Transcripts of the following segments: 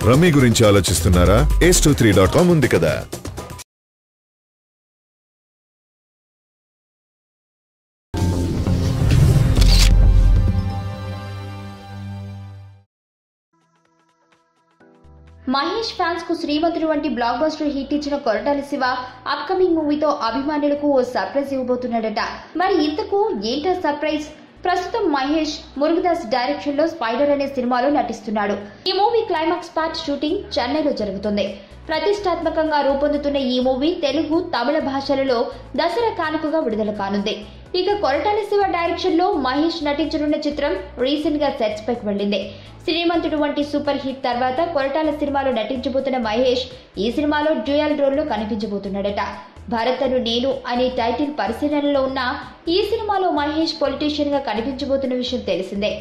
Rummy గురించి ఆలోచిస్తున్నారా? ace23.com ఉంది కదా. మహేష్ ఫ్యాన్స్ కు శ్రీమంతుడు వంటి బ్లాక్ బస్టర్ హిట్ ఇచ్చిన కొరటాల శివ అప్కమింగ్ మూవీతో అభిమానులకు ఓ సర్ప్రైజ్ ఇవ్వబోతున్నాడట. మరి ఇంతకు ఏంటో సర్ప్రైజ్? ప్రస్తుతం మహేష్ మురుగదాస్ డైరెక్షన్ లో స్పైడర్ అనే సినిమాలో నటిస్తున్నాడు. ఈ మూవీ క్లైమాక్స్ పార్ట్ షూటింగ్ చెన్నైలో జరుగుతుంది. ప్రతిష్టాత్మకంగా రూపొందుతున్న ఈ మూవీ తెలుగు, తమిళ భాషలలో దసరా కానుకగా విడుదల కానుంది. ఇక కొరటాల శివ డైరెక్షన్ లో మహేష్ నటించనున్న చిత్రం రీసెంట్ గా సెట్స్ పైకి వెళ్లింది. శ్రీమంతుడు వంటి సూపర్ హిట్ తర్వాత కొరటాల సినిమాలో నటించబోతున్న మహేష్ ఈ సినిమాలో డ్యూయల్ రోల్ లో కనిపించబోతున్నాడట. భరత్ అను నేను అనే టైటిల్ పరిశీలనలో ఉన్న ఈ సినిమాలో మహేష్ పొలిటీషియన్ గా కనిపించబోతున్న విషయం తెలిసిందే.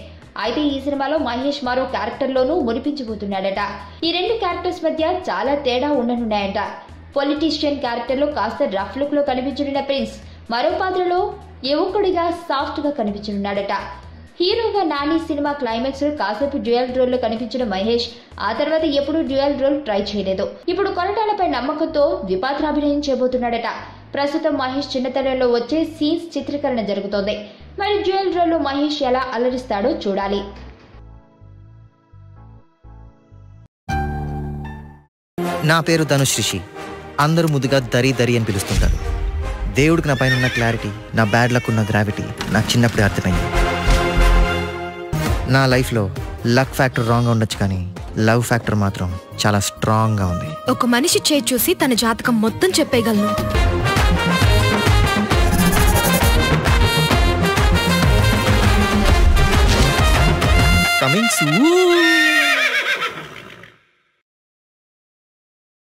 అయితే ఈ సినిమాలో మహేష్ మరో క్యారెక్టర్ లోనూ మునిపించబోతున్నాడట. ఈ రెండు క్యారెక్టర్స్ మధ్య చాలా తేడా ఉండనున్నాయట. పొలిటీషియన్ క్యారెక్టర్ లో కాస్త రఫ్ లుక్ లో కనిపించనున్న ప్రిన్స్ మరో పాత్రలో యువకుడిగా సాఫ్ట్ గా కనిపించనున్నాడట. హీరోగా నాని సినిమా క్లైమాక్స్ లో కాసేపు డ్యూయల్ రోల్ లో కనిపించిన మహేష్ ఆ తర్వాత ఎప్పుడూ డ్యూయల్ రోల్ ట్రై చేయలేదు. ఇప్పుడు కొరటాలపై నమ్మకంతో ద్విపాత్రాభినయం చేయబోతున్నాడట. ప్రస్తుతం మహేష్ చిన్నతనంలో వచ్చే సీన్స్ చిత్రీకరణ జరుగుతోంది. మరి డ్యూయల్ రోల్ లో మహేష్ ఎలా అలరిస్తాడో చూడాలి. నా పేరు ధనుష్ రిషి. అందరూ ముద్దుగా దరి దరి అని పిలుస్తుంటారు. దేవుడికి నా పైన ఉన్న క్లారిటీ, నా బ్యాడ్ లక్ ఉన్న గ్రావిటీ నాకు చిన్నప్పుడే అర్థమైంది. నా లైఫ్లో లక్ ఫ్యాక్టర్ రాంగ్గా ఉండొచ్చు, కానీ లవ్ ఫ్యాక్టర్ మాత్రం చాలా స్ట్రాంగ్గా ఉంది. ఒక మనిషి చేయి చూసి తన జాతకం మొత్తం చెప్పేయగలను. Coming soon.